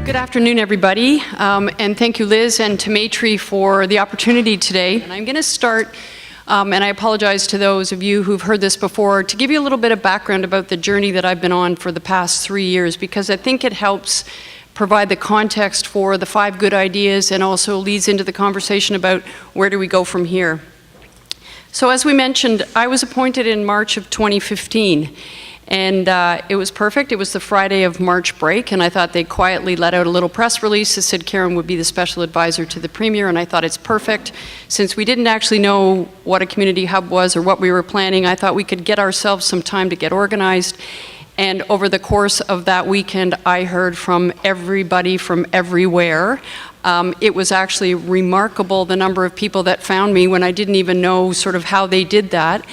Good afternoon, everybody, and thank you, Liz, and to Maytree for the opportunity today. And I'm going to start, and I apologize to those of you who've heard this before, to give you a little bit of background about the journey that I've been on for the past 3 years, because I think it helps provide the context for the 5 good ideas and also leads into the conversation about where do we go from here. So as we mentioned, I was appointed in March of 2015. And it was perfect. It was the Friday of March break, and I thought they quietly let out a little press release that said Karen would be the special advisor to the Premier, and I thought it's perfect. Since we didn't actually know what a community hub was or what we were planning, I thought we could get ourselves some time to get organized. And over the course of that weekend, I heard from everybody from everywhere. It was actually remarkable the number of people that found me when I didn't even know sort of how they did that.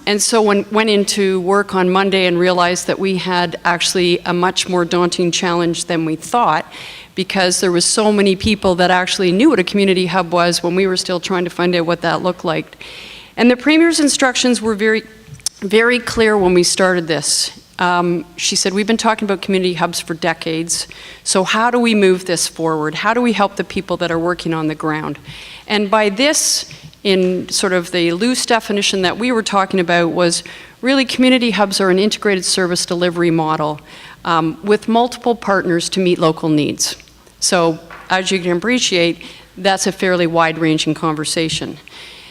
And so went into work on Monday and realized that we had actually a much more daunting challenge than we thought, because there was so many people that actually knew what a community hub was when we were still trying to find out what that looked like. And the Premier's instructions were very, very clear when we started this. She said, we've been talking about community hubs for decades, so how do we move this forward? How do we help the people that are working on the ground? And by this, in sort of the loose definition that we were talking about, was really community hubs are an integrated service delivery model with multiple partners to meet local needs. So as you can appreciate, that's a fairly wide-ranging conversation.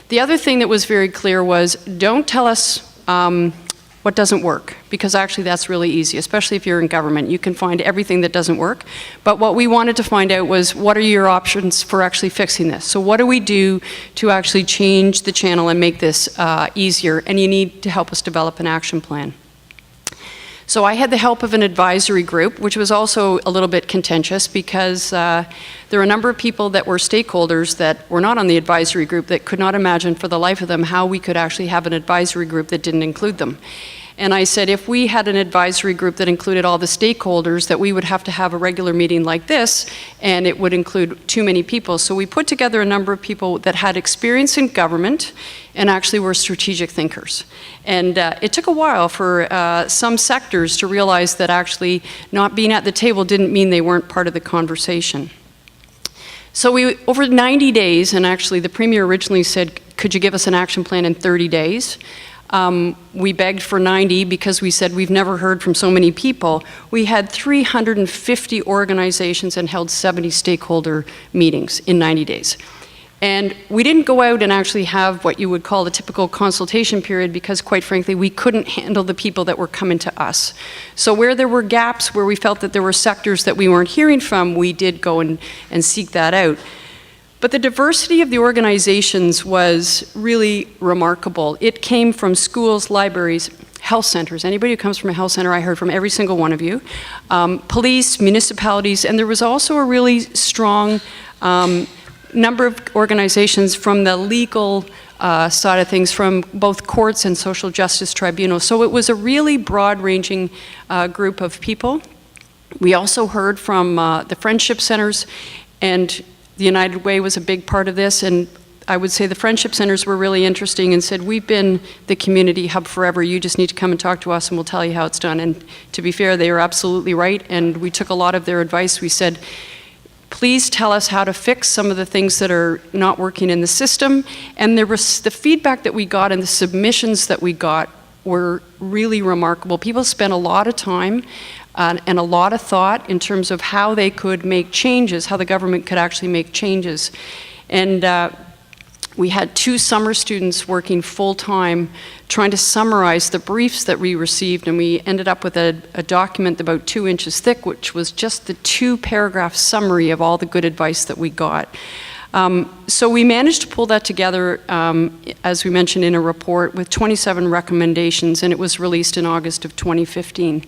The other thing that was very clear was, don't tell us what doesn't work, because actually that's really easy, especially if you're in government. You can find everything that doesn't work. But what we wanted to find out was, what are your options for actually fixing this? So what do we do to actually change the channel and make this easier? And you need to help us develop an action plan. So I had the help of an advisory group, which was also a little bit contentious, because there were a number of people that were stakeholders that were not on the advisory group that could not imagine for the life of them how we could actually have an advisory group that didn't include them. And I said, if we had an advisory group that included all the stakeholders, that we would have to have a regular meeting like this, and it would include too many people. So we put together a number of people that had experience in government and actually were strategic thinkers. And it took a while for some sectors to realize that actually not being at the table didn't mean they weren't part of the conversation. So we, over 90 days, and actually the Premier originally said, could you give us an action plan in 30 days? We begged for 90 because we said we've never heard from so many people. We had 350 organizations and held 70 stakeholder meetings in 90 days. And we didn't go out and actually have what you would call a typical consultation period, because quite frankly, we couldn't handle the people that were coming to us. So where there were gaps, where we felt that there were sectors that we weren't hearing from, we did go and seek that out. But the diversity of the organizations was really remarkable. It came from schools, libraries, health centers. Anybody who comes from a health center, I heard from every single one of you. Police, municipalities, and there was also a really strong number of organizations from the legal side of things, from both courts and social justice tribunals. So it was a really broad-ranging group of people. We also heard from the friendship centers, and the United Way was a big part of this, and I would say the friendship centers were really interesting and said, we've been the community hub forever, you just need to come and talk to us and we'll tell you how it's done. And to be fair, they were absolutely right, and we took a lot of their advice. We said, please tell us how to fix some of the things that are not working in the system. And there was the feedback that we got and the submissions that we got were really remarkable. People spent a lot of time and a lot of thought in terms of how they could make changes, how the government could actually make changes. And we had 2 summer students working full-time trying to summarize the briefs that we received, and we ended up with a document about 2 inches thick, which was just the 2-paragraph summary of all the good advice that we got. So we managed to pull that together, as we mentioned, in a report with 27 recommendations, and it was released in August of 2015.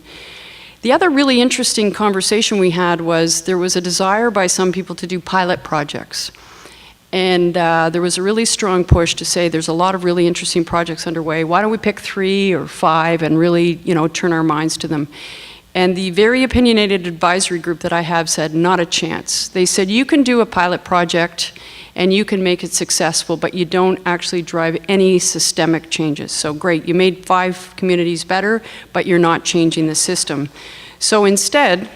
The other really interesting conversation we had was there was a desire by some people to do pilot projects. And there was a really strong push to say there's a lot of really interesting projects underway. Why don't we pick 3 or 5 and really, turn our minds to them? And the very opinionated advisory group that I have said, not a chance. They said, you can do a pilot project and you can make it successful, but you don't actually drive any systemic changes. So great, you made 5 communities better, but you're not changing the system. So instead,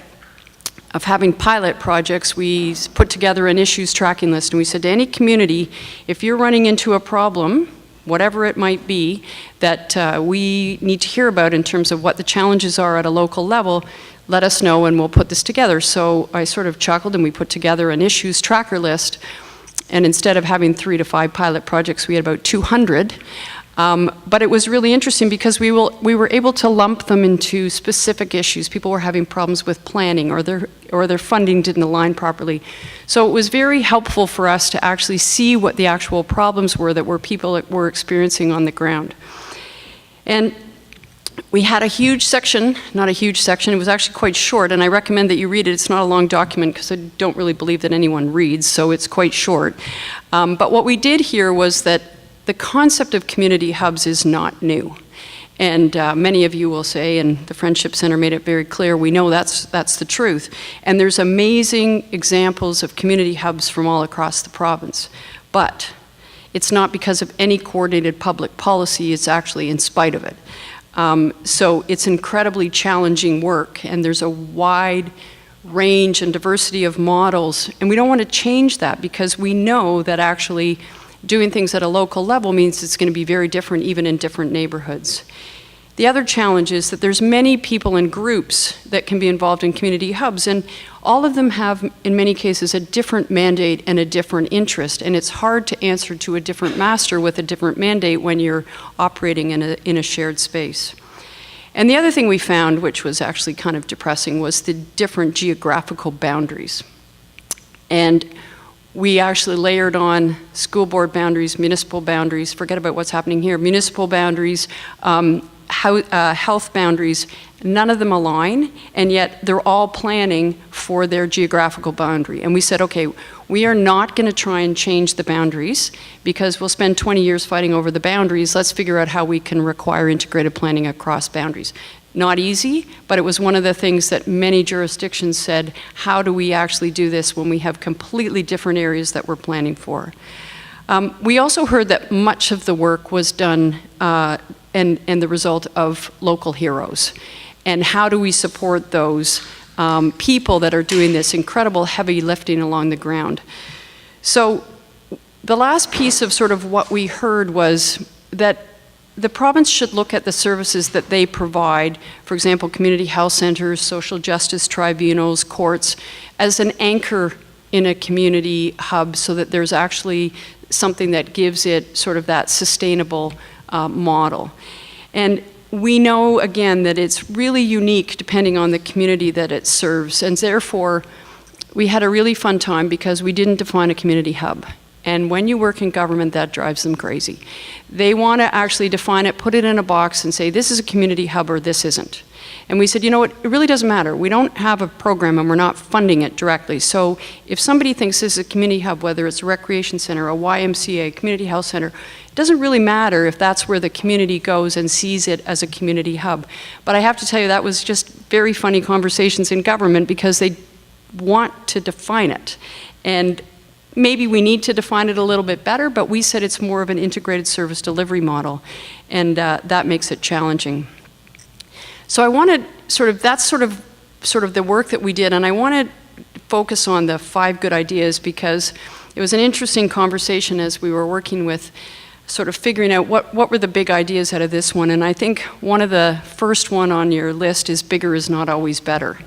of having pilot projects, we put together an issues tracking list, and we said to any community, if you're running into a problem, whatever it might be, that we need to hear about in terms of what the challenges are at a local level, let us know and we'll put this together. So I sort of chuckled and we put together an issues tracker list, and instead of having 3 to 5 pilot projects, we had about 200. But it was really interesting because we were able to lump them into specific issues. People were having problems with planning, or their funding didn't align properly. So it was very helpful for us to actually see what the actual problems were that people were experiencing on the ground. And we had a huge section, not a huge section, it was actually quite short, and I recommend that you read it. It's not a long document because I don't really believe that anyone reads, so it's quite short. But what we did here was that the concept of community hubs is not new. And many of you will say, and the Friendship Center made it very clear, we know that's the truth. And there's amazing examples of community hubs from all across the province. But it's not because of any coordinated public policy, it's actually in spite of it. So it's incredibly challenging work, and there's a wide range and diversity of models. And we don't want to change that because we know that actually doing things at a local level means it's going to be very different even in different neighborhoods. The other challenge is that there's many people and groups that can be involved in community hubs, and all of them have, in many cases, a different mandate and a different interest, and it's hard to answer to a different master with a different mandate when you're operating in a shared space. And the other thing we found, which was actually kind of depressing, was the different geographical boundaries. And we actually layered on school board boundaries, municipal boundaries, forget about what's happening here, municipal boundaries, health boundaries. None of them align, and yet they're all planning for their geographical boundary. And we said, okay, we are not going to try and change the boundaries because we'll spend 20 years fighting over the boundaries. Let's figure out how we can require integrated planning across boundaries. Not easy, but it was one of the things that many jurisdictions said, how do we actually do this when we have completely different areas that we're planning for? We also heard that much of the work was done and the result of local heroes. And how do we support those people that are doing this incredible heavy lifting along the ground? So the last piece of sort of what we heard was that the province should look at the services that they provide, for example, community health centers, social justice tribunals, courts, as an anchor in a community hub so that there's actually something that gives it sort of that sustainable model. And we know, again, that it's really unique depending on the community that it serves, and therefore we had a really fun time because we didn't define a community hub. And when you work in government, that drives them crazy. They want to actually define it, put it in a box and say, this is a community hub or this isn't. And we said, you know what, it really doesn't matter. We don't have a program and we're not funding it directly. So if somebody thinks this is a community hub, whether it's a recreation center, a YMCA, community health center, it doesn't really matter if that's where the community goes and sees it as a community hub. But I have to tell you, that was just very funny conversations in government because they want to define it. And maybe we need to define it a little bit better, but we said it's more of an integrated service delivery model, and that makes it challenging. So I wanted that's sort of the work that we did, and I want to focus on the 5 good ideas because it was an interesting conversation as we were working with sort of figuring out what were the big ideas out of this one, and I think one of the first one on your list is bigger is not always better.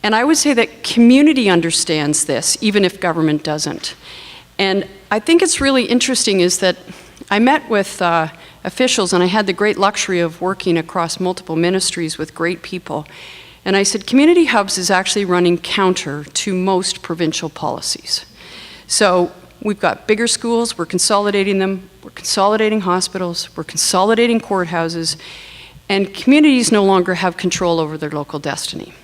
And I would say that community understands this, even if government doesn't. And I think it's really interesting is that I met with officials, and I had the great luxury of working across multiple ministries with great people. And I said, community hubs is actually running counter to most provincial policies. So we've got bigger schools, we're consolidating them, we're consolidating hospitals, we're consolidating courthouses, and communities no longer have control over their local destiny.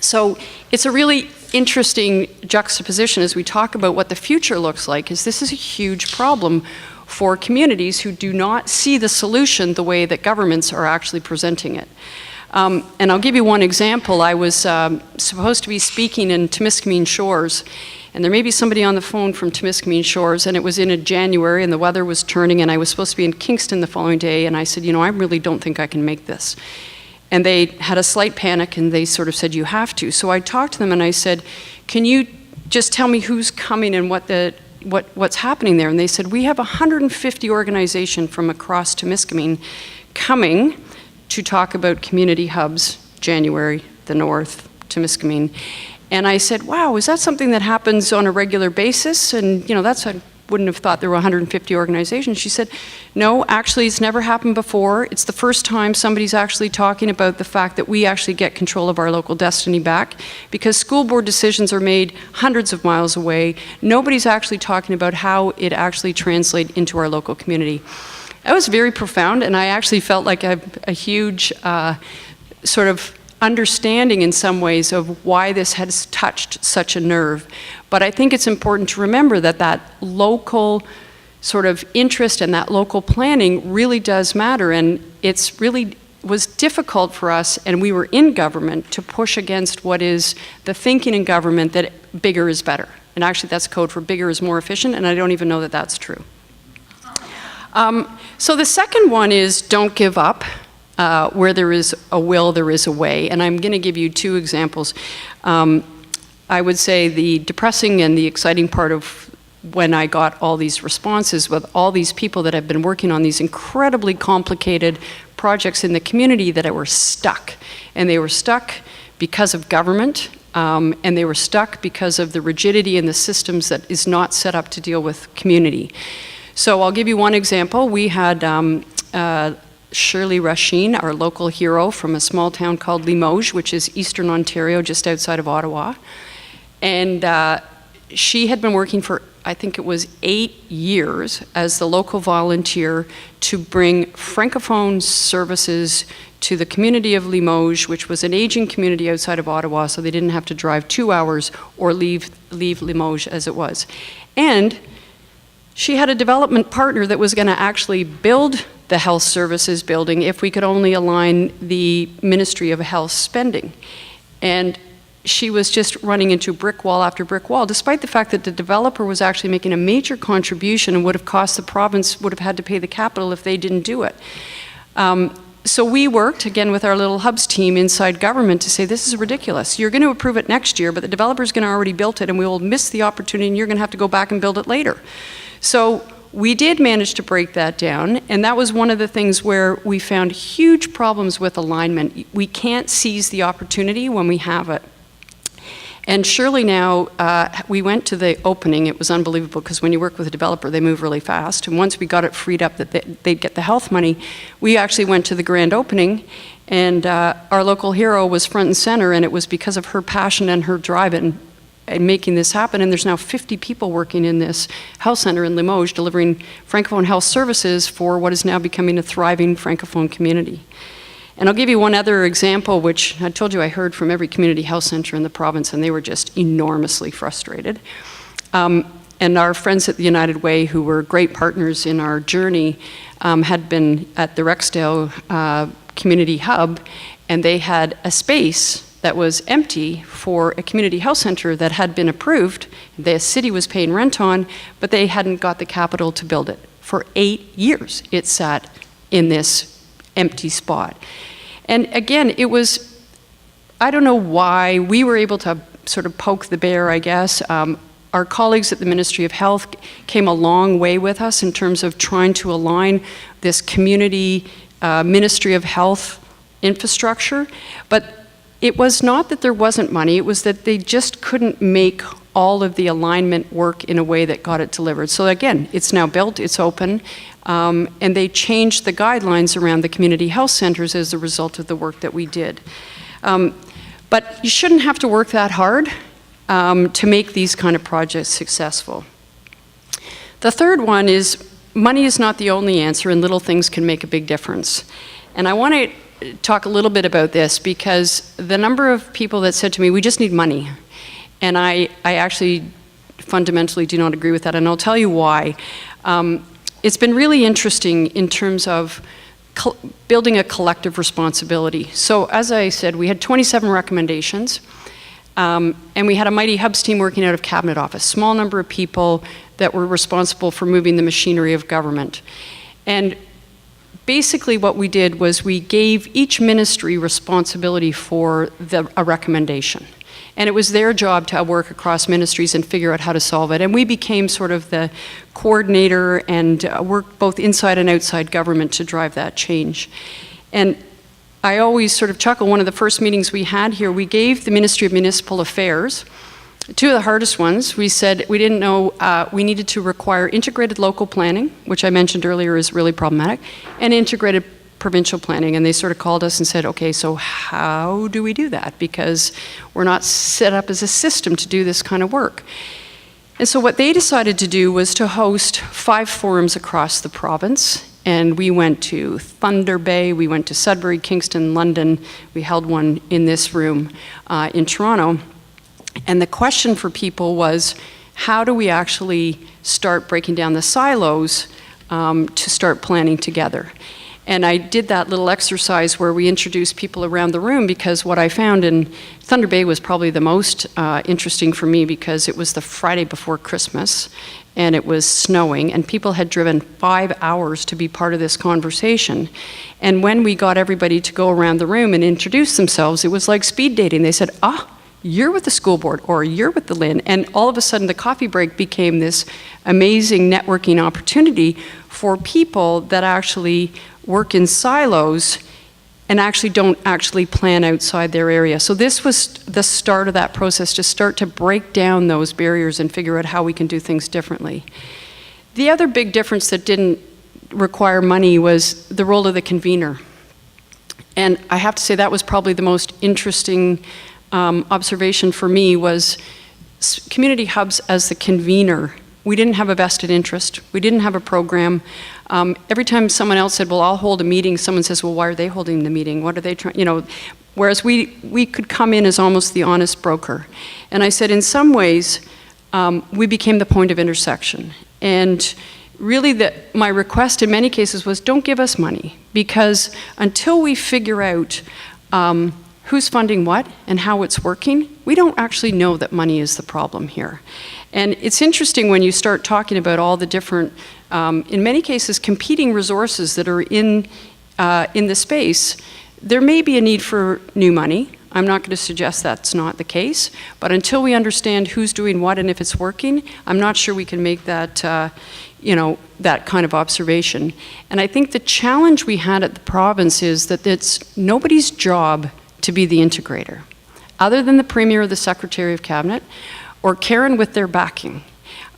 So it's a really interesting juxtaposition as we talk about what the future looks like, is this is a huge problem for communities who do not see the solution the way that governments are actually presenting it. And I'll give you one example. I was supposed to be speaking in Timiskaming Shores, and there may be somebody on the phone from Timiskaming Shores, and it was in January and the weather was turning, and I was supposed to be in Kingston the following day, and I said, you know, I really don't think I can make this. And they had a slight panic, and they sort of said, you have to. So I talked to them and I said, can you just tell me who's coming and what's happening there? And they said, we have 150 organizations from across Temiskaming coming to talk about community hubs, January, the North, Temiskaming. And I said, wow, is that something that happens on a regular basis? And I wouldn't have thought there were 150 organizations. She said, no, actually it's never happened before. It's the first time somebody's actually talking about the fact that we actually get control of our local destiny back, because school board decisions are made hundreds of miles away. Nobody's actually talking about how it actually translates into our local community. That was very profound, and I actually felt like a huge sort of understanding in some ways of why this has touched such a nerve. But I think it's important to remember that local sort of interest and that local planning really does matter, and it's really was difficult for us, and we were in government, to push against what is the thinking in government that bigger is better. And actually that's code for bigger is more efficient, and I don't even know that that's true. So the second one is don't give up. Where there is a will, there is a way. And I'm going to give you two examples. I would say the depressing and the exciting part of when I got all these responses with all these people that have been working on these incredibly complicated projects in the community that were stuck. And they were stuck because of government, and they were stuck because of the rigidity in the systems that is not set up to deal with community. So I'll give you one example. We had Shirley Rasheen, our local hero from a small town called Limoges, which is eastern Ontario, just outside of Ottawa. And she had been working for, I think it was 8 years, as the local volunteer to bring Francophone services to the community of Limoges, which was an aging community outside of Ottawa, so they didn't have to drive 2 hours or leave Limoges as it was. And she had a development partner that was going to actually build the health services building if we could only align the Ministry of Health spending. And she was just running into brick wall after brick wall, despite the fact that the developer was actually making a major contribution and would have cost the province, would have had to pay the capital if they didn't do it. So we worked, again, with our little hubs team inside government to say, this is ridiculous. You're going to approve it next year, but the developer's going to already built it, and we will miss the opportunity, and you're going to have to go back and build it later. So we did manage to break that down, and that was one of the things where we found huge problems with alignment. We can't seize the opportunity when we have it. And surely now, we went to the opening. It was unbelievable, because when you work with a developer, they move really fast. And once we got it freed up that they'd get the health money, we actually went to the grand opening, and our local hero was front and center, and it was because of her passion and her drive and making this happen. And there's now 50 people working in this health center in Limoges, delivering Francophone health services for what is now becoming a thriving Francophone community. And I'll give you one other example, which I told you I heard from every community health center in the province, and they were just enormously frustrated. And our friends at the United Way, who were great partners in our journey, had been at the Rexdale Community Hub, and they had a space that was empty for a community health center that had been approved. The city was paying rent on, but they hadn't got the capital to build it. For 8 years, it sat in this empty spot. And again, it was, I don't know why, we were able to sort of poke the bear, I guess. Our colleagues at the Ministry of Health came a long way with us in terms of trying to align this community Ministry of Health infrastructure. But it was not that there wasn't money, it was that they just couldn't make all of the alignment work in a way that got it delivered. So again, it's now built, it's open, and they changed the guidelines around the community health centers as a result of the work that we did. But you shouldn't have to work that hard to make these kind of projects successful. The third one is money is not the only answer, and little things can make a big difference. And I want to talk a little bit about this, because the number of people that said to me, we just need money. And I actually fundamentally do not agree with that, and I'll tell you why. It's been really interesting in terms of building a collective responsibility. So as I said, we had 27 recommendations, and we had a Mighty Hubs team working out of Cabinet Office, small number of people that were responsible for moving the machinery of government. And basically what we did was we gave each ministry responsibility for a recommendation. And it was their job to work across ministries and figure out how to solve it. And we became sort of the coordinator and worked both inside and outside government to drive that change. And I always sort of chuckle, one of the first meetings we had here, we gave the Ministry of Municipal Affairs, two of the hardest ones. We said we didn't know we needed to require integrated local planning, which I mentioned earlier is really problematic, and integrated provincial planning. And they sort of called us and said, okay, so how do we do that? Because we're not set up as a system to do this kind of work. And so what they decided to do was to host 5 forums across the province. And we went to Thunder Bay, we went to Sudbury, Kingston, London. We held one in this room in Toronto. And the question for people was, how do we actually start breaking down the silos to start planning together? And I did that little exercise where we introduced people around the room, because what I found in Thunder Bay was probably the most interesting for me, because it was the Friday before Christmas and it was snowing and people had driven 5 hours to be part of this conversation. And when we got everybody to go around the room and introduce themselves, it was like speed dating. They said, you're with the school board, or you're with the LIN. And all of a sudden the coffee break became this amazing networking opportunity for people that actually work in silos and actually don't actually plan outside their area. So this was the start of that process, to start to break down those barriers and figure out how we can do things differently. The other big difference that didn't require money was the role of the convener. And I have to say that was probably the most interesting observation for me, was community hubs as the convener. We didn't have a vested interest. We didn't have a program. Every time someone else said, well, I'll hold a meeting, someone says, well, why are they holding the meeting? What are they trying, whereas we could come in as almost the honest broker. And I said, in some ways, we became the point of intersection. And really my request in many cases was, don't give us money, because until we figure out who's funding what and how it's working, we don't actually know that money is the problem here. And it's interesting when you start talking about all the different, in many cases, competing resources that are in the space. There may be a need for new money. I'm not going to suggest that's not the case, but until we understand who's doing what and if it's working, I'm not sure we can make that, that kind of observation. And I think the challenge we had at the province is that it's nobody's job to be the integrator, other than the Premier or the Secretary of Cabinet, or Karen with their backing.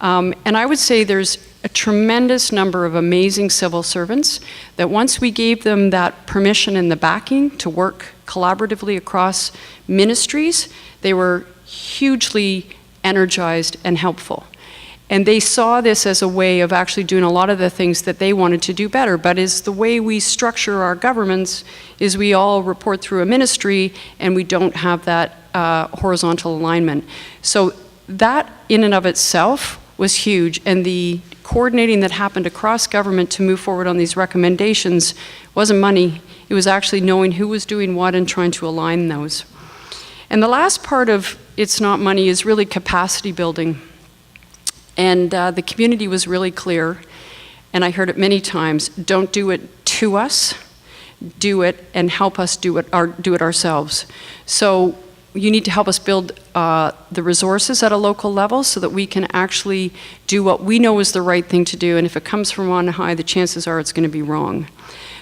And I would say there's a tremendous number of amazing civil servants that once we gave them that permission and the backing to work collaboratively across ministries, they were hugely energized and helpful. And they saw this as a way of actually doing a lot of the things that they wanted to do better. But is the way we structure our governments is we all report through a ministry and we don't have that horizontal alignment. So that in and of itself was huge. And the coordinating that happened across government to move forward on these recommendations wasn't money. It was actually knowing who was doing what and trying to align those. And the last part of it's not money is really capacity building. And the community was really clear, and I heard it many times, don't do it to us, do it and help us do it ourselves. So you need to help us build the resources at a local level so that we can actually do what we know is the right thing to do, and if it comes from on high, the chances are it's going to be wrong.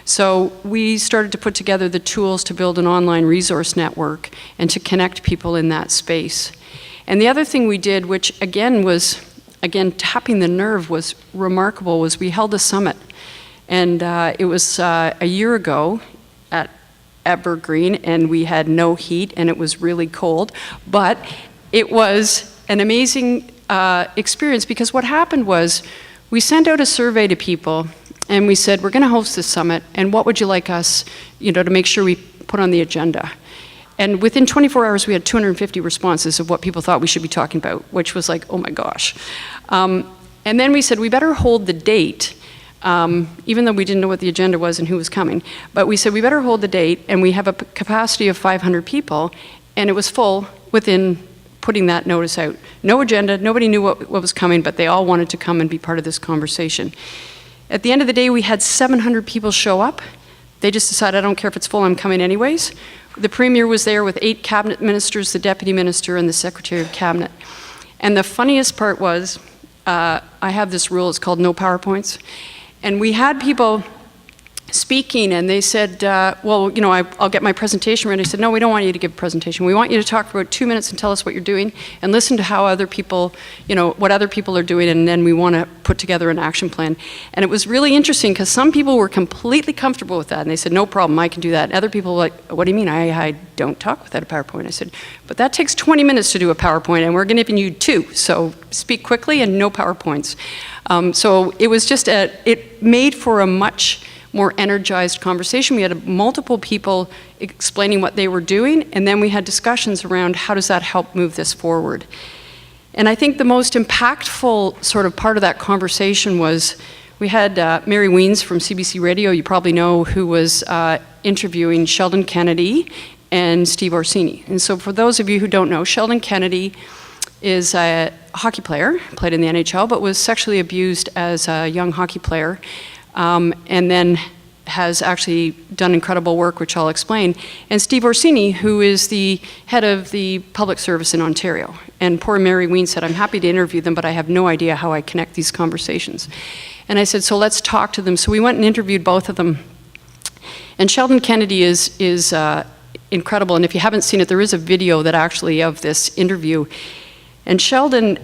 So we started to put together the tools to build an online resource network and to connect people in that space. And the other thing we did, which again tapping the nerve was remarkable, was we held a summit. And it was a year ago at Evergreen, and we had no heat and it was really cold. But it was an amazing experience, because what happened was we sent out a survey to people and we said, we're going to host this summit, and what would you like us to make sure we put on the agenda? And within 24 hours, we had 250 responses of what people thought we should be talking about, which was like, oh my gosh. And then we said, we better hold the date, even though we didn't know what the agenda was and who was coming. But we said, we better hold the date, and we have a capacity of 500 people, and it was full within putting that notice out. No agenda, nobody knew what was coming, but they all wanted to come and be part of this conversation. At the end of the day, we had 700 people show up. They just decided, I don't care if it's full, I'm coming anyways. The Premier was there with 8 cabinet ministers, the Deputy Minister, and the Secretary of Cabinet. And the funniest part was, I have this rule, it's called no PowerPoints. And we had people speaking, and they said, well, you know, I'll get my presentation ready. I said, no, we don't want you to give a presentation. We want you to talk for about 2 minutes and tell us what you're doing, and listen to how other people, you know, what other people are doing, and then we want to put together an action plan. And it was really interesting, because some people were completely comfortable with that, and they said, no problem, I can do that. And other people were like, what do you mean? I don't talk without a PowerPoint. I said, but that takes 20 minutes to do a PowerPoint, and we're giving you 2, so speak quickly and no PowerPoints. So it was just it made for a much more energized conversation. We had multiple people explaining what they were doing, and then we had discussions around how does that help move this forward. And I think the most impactful sort of part of that conversation was we had Mary Weens from CBC Radio, you probably know, who was interviewing Sheldon Kennedy and Steve Orsini. And so for those of you who don't know, Sheldon Kennedy is a hockey player, played in the NHL, but was sexually abused as a young hockey player. And then has actually done incredible work, which I'll explain. And Steve Orsini, who is the head of the public service in Ontario. And poor Mary Ween said, I'm happy to interview them, but I have no idea how I connect these conversations. And I said, so let's talk to them. So we went and interviewed both of them. And Sheldon Kennedy is incredible. And if you haven't seen it, there is a video that actually of this interview. And Sheldon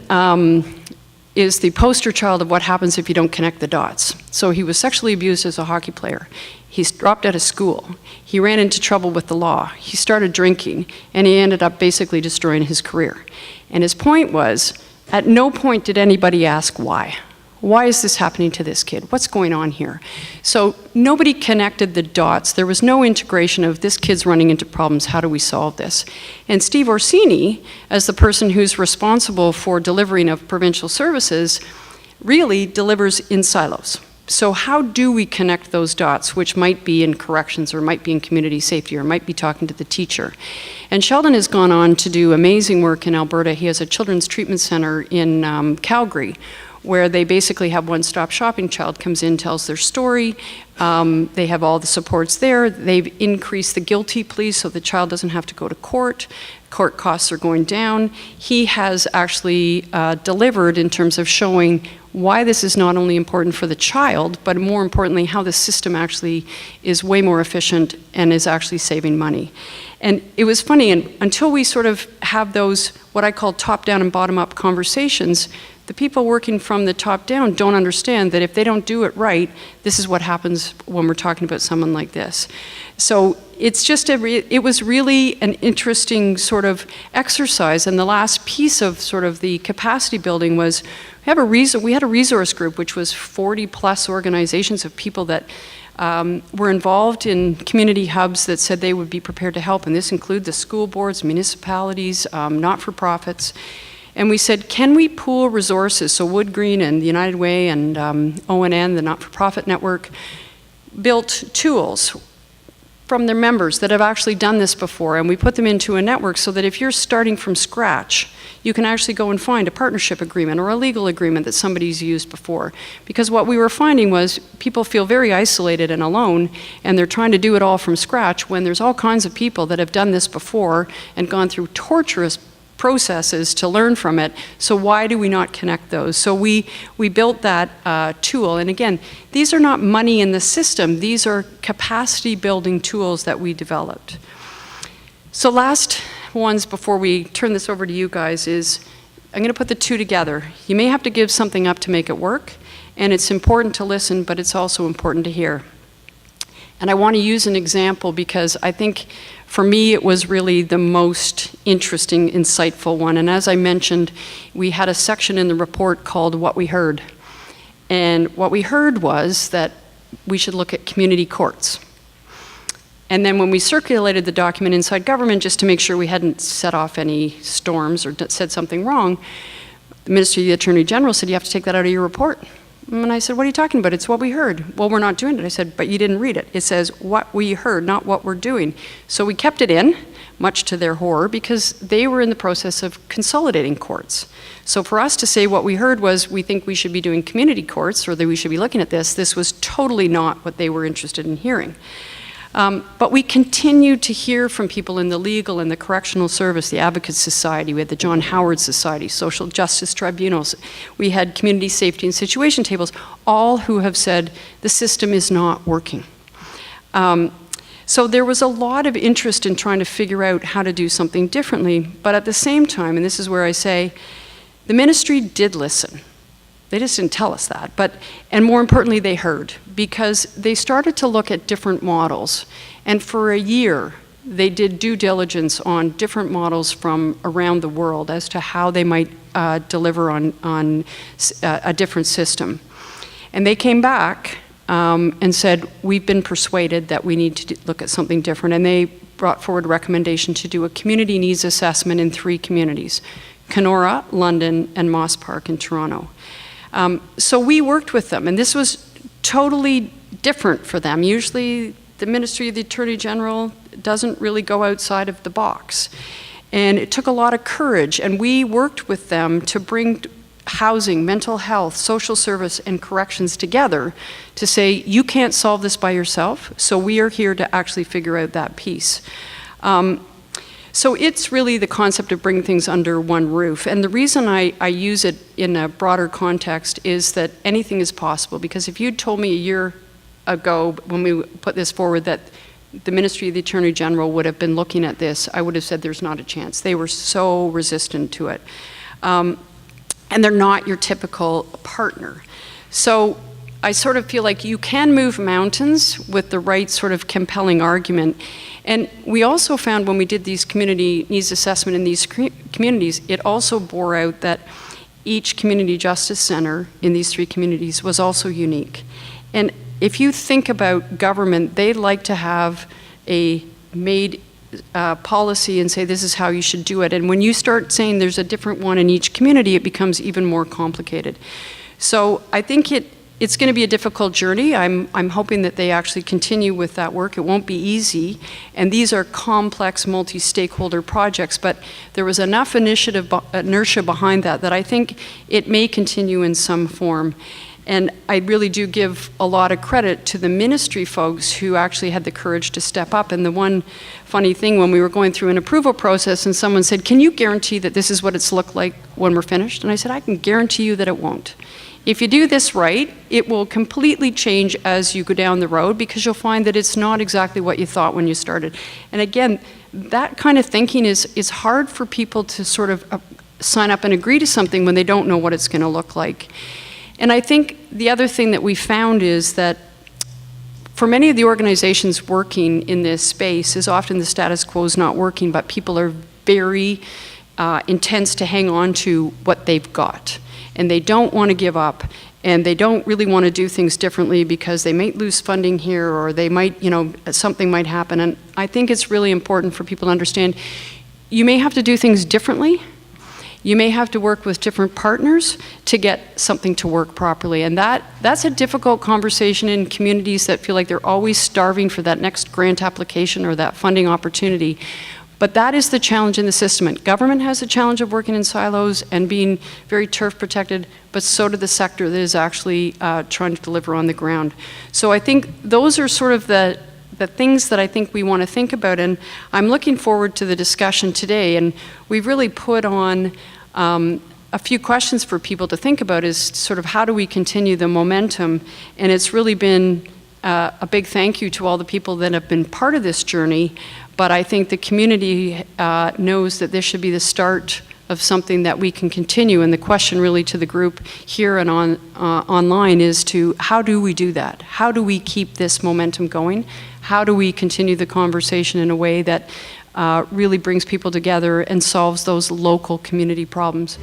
is the poster child of what happens if you don't connect the dots. So he was sexually abused as a hockey player. He's dropped out of school. He ran into trouble with the law. He started drinking, and he ended up basically destroying his career. And his point was, at no point did anybody ask why. Why is this happening to this kid? What's going on here? So nobody connected the dots. There was no integration of this kid's running into problems, how do we solve this? And Steve Orsini, as the person who's responsible for delivering of provincial services, really delivers in silos. So how do we connect those dots, which might be in corrections or might be in community safety or might be talking to the teacher? And Sheldon has gone on to do amazing work in Alberta. He has a children's treatment center in Calgary, where they basically have one-stop shopping. Child comes in, tells their story. They have all the supports there. They've increased the guilty plea so the child doesn't have to go to court. Court costs are going down. He has actually delivered in terms of showing why this is not only important for the child, but more importantly, how the system actually is way more efficient and is actually saving money. And it was funny, and until we sort of have those, what I call top-down and bottom-up conversations, the people working from the top down don't understand that if they don't do it right, this is what happens when we're talking about someone like this. So it's just it was really an interesting sort of exercise. And the last piece of sort of the capacity building was we had a resource group, which was 40 plus organizations of people that were involved in community hubs that said they would be prepared to help. And this includes the school boards, municipalities, not-for-profits. And we said, can we pool resources? So Wood Green and the United Way and ONN, the not-for-profit network, built tools from their members that have actually done this before, and we put them into a network so that if you're starting from scratch, you can actually go and find a partnership agreement or a legal agreement that somebody's used before. Because what we were finding was people feel very isolated and alone, and they're trying to do it all from scratch when there's all kinds of people that have done this before and gone through torturous processes to learn from it. So why do we not connect those? So we built that tool. And again, these are not money in the system. These are capacity building tools that we developed. So last ones before we turn this over to you guys is, I'm going to put the two together. You may have to give something up to make it work. And it's important to listen, but it's also important to hear. And I want to use an example because I think for me it was really the most interesting, insightful one. And as I mentioned, we had a section in the report called What We Heard. And what we heard was that we should look at community courts. And then when we circulated the document inside government just to make sure we hadn't set off any storms or said something wrong, the Ministry of the Attorney General said, you have to take that out of your report. And I said, what are you talking about? It's what we heard. Well, we're not doing it. I said, but you didn't read it. It says what we heard, not what we're doing. So we kept it in, much to their horror, because they were in the process of consolidating courts. So for us to say what we heard was, we think we should be doing community courts, or that we should be looking at this was totally not what they were interested in hearing. But we continued to hear from people in the legal and the correctional service, the Advocates Society, we had the John Howard Society, social justice tribunals, we had community safety and situation tables, all who have said the system is not working. So there was a lot of interest in trying to figure out how to do something differently, but at the same time, and this is where I say, the ministry did listen. They just didn't tell us that, and more importantly, they heard, because they started to look at different models. And for a year, they did due diligence on different models from around the world as to how they might deliver on a different system. And they came back and said, we've been persuaded that we need to look at something different. And they brought forward a recommendation to do a community needs assessment in 3 communities, Kenora, London, and Moss Park in Toronto. So we worked with them, and this was totally different for them. Usually the Ministry of the Attorney General doesn't really go outside of the box. And it took a lot of courage, and we worked with them to bring housing, mental health, social service, and corrections together to say, you can't solve this by yourself, so we are here to actually figure out that piece. So it's really the concept of bringing things under one roof. And the reason I use it in a broader context is that anything is possible. Because if you'd told me a year ago when we put this forward that the Ministry of the Attorney General would have been looking at this, I would have said there's not a chance. They were so resistant to it. And they're not your typical partner. So I sort of feel like you can move mountains with the right sort of compelling argument. And we also found when we did these community needs assessment in these communities, it also bore out that each community justice center in these 3 communities was also unique. And if you think about government, they like to have a made policy and say this is how you should do it. And when you start saying there's a different one in each community, it becomes even more complicated. So I think it's going to be a difficult journey. I'm hoping that they actually continue with that work. It won't be easy, and these are complex multi-stakeholder projects, but there was enough inertia behind that I think it may continue in some form. And I really do give a lot of credit to the ministry folks who actually had the courage to step up. And the one funny thing, when we were going through an approval process and someone said, can you guarantee that this is what it's looked like when we're finished? And I said, I can guarantee you that it won't. If you do this right, it will completely change as you go down the road, because you'll find that it's not exactly what you thought when you started. And again, that kind of thinking is hard for people to sort of sign up and agree to something when they don't know what it's going to look like. And I think the other thing that we found is that for many of the organizations working in this space is often the status quo is not working, but people are very intense to hang on to what they've got. And they don't want to give up, and they don't really want to do things differently because they might lose funding here, or they might, something might happen. And I think it's really important for people to understand you may have to do things differently. You may have to work with different partners to get something to work properly. And that's a difficult conversation in communities that feel like they're always starving for that next grant application or that funding opportunity. But that is the challenge in the system. And government has the challenge of working in silos and being very turf protected, but so did the sector that is actually trying to deliver on the ground. So I think those are sort of the things that I think we want to think about. And I'm looking forward to the discussion today. And we've really put on a few questions for people to think about, is sort of how do we continue the momentum? And it's really been a big thank you to all the people that have been part of this journey. But I think the community knows that this should be the start of something that we can continue. And the question really to the group here and online is to how do we do that? How do we keep this momentum going? How do we continue the conversation in a way that really brings people together and solves those local community problems?